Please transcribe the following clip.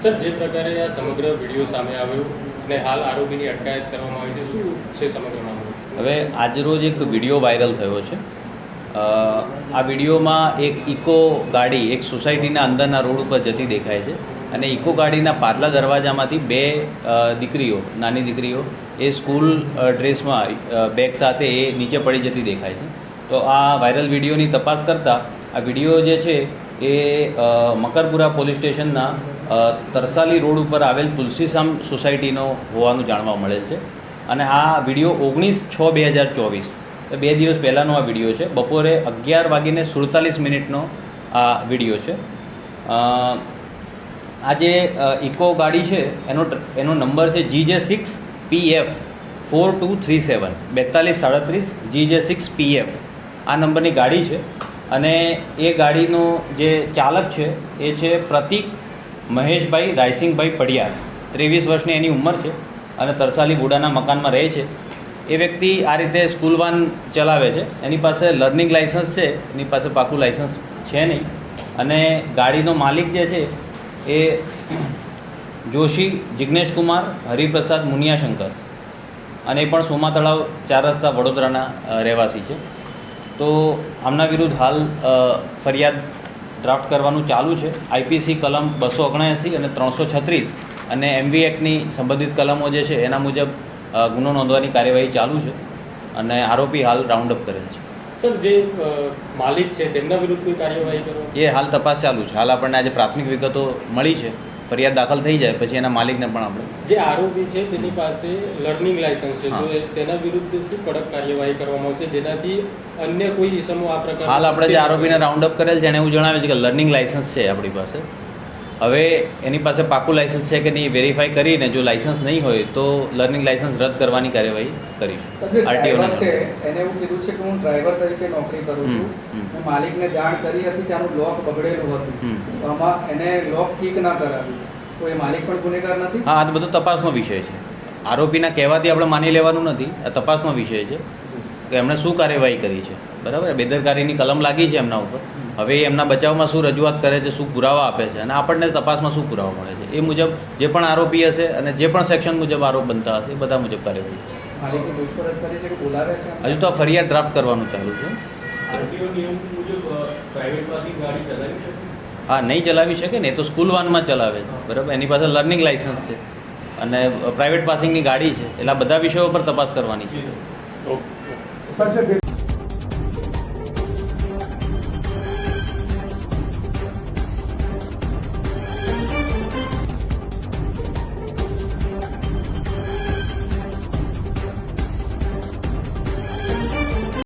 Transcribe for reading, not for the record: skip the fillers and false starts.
Sir, જે પ્રકારે આ સમગ્ર વિડીયો સામે આવ્યો અને હાલ આરોપીની અટકાયત કરવામાં આવી છે, શું છે સમગ્ર મામલો? હવે આજરોજ એક વિડીયો વાયરલ થયો છે. આ વિડીયોમાં એક ઇકો ગાડી એક સોસાયટીના અંદરના રોડ ઉપર જતી દેખાય છે અને ઇકો ગાડીના પાછલા દરવાજામાંથી બે દીકરીઓ, નાની દીકરીઓ એ સ્કૂલ ડ્રેસમાં બેગ સાથે એ નીચે પડી જતી દેખાય છે. તો આ વાયરલ વિડીયોની તપાસ કરતાં આ વિડીયો જે છે એ મકરપુરા પોલીસ સ્ટેશનના તરસાલી રોડ ઉપર આવેલ તુલસીસામ સોસાયટીનો હોવાનું જાણવા મળે છે. અને આ વિડીયો 19/6/2024 2 દિવસ પહેલાંનો આ વિડીયો છે. બપોરે 11:47 આ વિડીયો છે. આ જે ઇકો ગાડી છે એનો નંબર છે GJ6PF 4237 4237 GJ6PF આ નંબરની ગાડી છે. અને એ ગાડીનો જે ચાલક છે એ છે પ્રતિક મહેશભાઈ રાયસિંગભાઈ પડિયાર. 23 વર્ષની એની ઉંમર છે અને તરસાલી બુડાના મકાનમાં રહે છે. એ વ્યક્તિ આ રીતે સ્કૂલ વાન ચલાવે છે. એની પાસે લર્નિંગ લાઇસન્સ છે, એની પાસે પાકું લાઇસન્સ છે નહીં. અને ગાડીનો માલિક જે છે એ જોશી જિગ્નેશ કુમાર હરિપ્રસાદ મુનિયાશંકર અને એ પણ સોમા તળાવ 4 રસ્તા વડોદરાના રહેવાસી છે. તો આમના વિરુદ્ધ હાલ ફરિયાદ ડ્રાફ્ટ કરવાનું ચાલુ છે. IPC કલમ 279 અને 336 અને MV એક્ટની સંબંધિત કલમો જે છે એના મુજબ ગુનો નોંધવાની કાર્યવાહી ચાલુ છે અને આરોપી હાલ રાઉન્ડ અપ કરેલ છે. સર, જે માલિક છે તેમના વિરુદ્ધ કોઈ કાર્યવાહી કરો? એ હાલ તપાસ ચાલુ છે. હાલ આપણને આજે પ્રાથમિક વિગતો મળી છે. ફરિયાદ દાખલ થઈ જાય પછી એના માલિકને પણ આપણે જે આરોપી છે તેની પાસે લર્નિંગ લાયસન્સ છે, તો તેના વિરુદ્ધ શું કડક કાર્યવાહી કરવામાં આવશે જેનાથી અન્ય કોઈ ઇસમો આ પ્રકાર? હાલ આપણે જે આરોપીને રાઉન્ડ અપ કરેલ છે એને એવું જણાવે છે કે લર્નિંગ લાયસન્સ છે આપણી પાસે. હવે એની પાસે પાકું લાયસન્સ છે કે નહીં વેરીફાઈ કરીને જો લાયસન્સ નહીં હોય તો લર્નિંગ લાયસન્સ રદ કરવાની કાર્યવાહી કરીશું. આરટીઓ છે એને એવું કીધું છે કે હું ડ્રાઈવર તરીકે નોકરી કરું છું. હું માલિકને જાણ કરી હતી કે આનું લોક બગડેલું હતું, તો આમાં એને લોક ઠીક ના કરાવ્યું, તો એ માલિક પણ ગુનેગાર નથી? હા, આ બધો તપાસનો વિષય છે. આરોપીના કહેવાથી આપણે માની લેવાનું નથી. આ તપાસનો વિષય છે કે એમણે શું કાર્યવાહી કરી છે. બરાબર, બેદરકારીની કલમ લાગી છે એમના ઉપર. હવે એમના બચાવમાં શું રજૂઆત કરે છે, શું પુરાવા આપે છે અને આપણને તપાસમાં શું પુરાવા મળે છે એ મુજબ જે પણ આરોપી હશે અને જે પણ સેક્શન મુજબ આરોપ બનતા હશે એ બધા મુજબ કાર્યવાહી છે. માલિકની પૂછપરછ કરી છે કે બોલાવે છે? હજુ તો ફરિયાદ ડ્રાફ્ટ કરવાનું ચાલુ છે. આરટીઓ નિયમ મુજબ પ્રાઇવેટ પાસિંગ ગાડી ચલાવી શકે? હા, નહીં ચલાવી શકે ને, એ તો સ્કૂલ વાનમાં ચલાવે છે. બરાબર, એની પાસે લર્નિંગ લાઇસન્સ છે અને પ્રાઇવેટ પાસિંગની ગાડી છે. એટલે આ બધા વિષયો પર તપાસ કરવાની છે. ઓકે.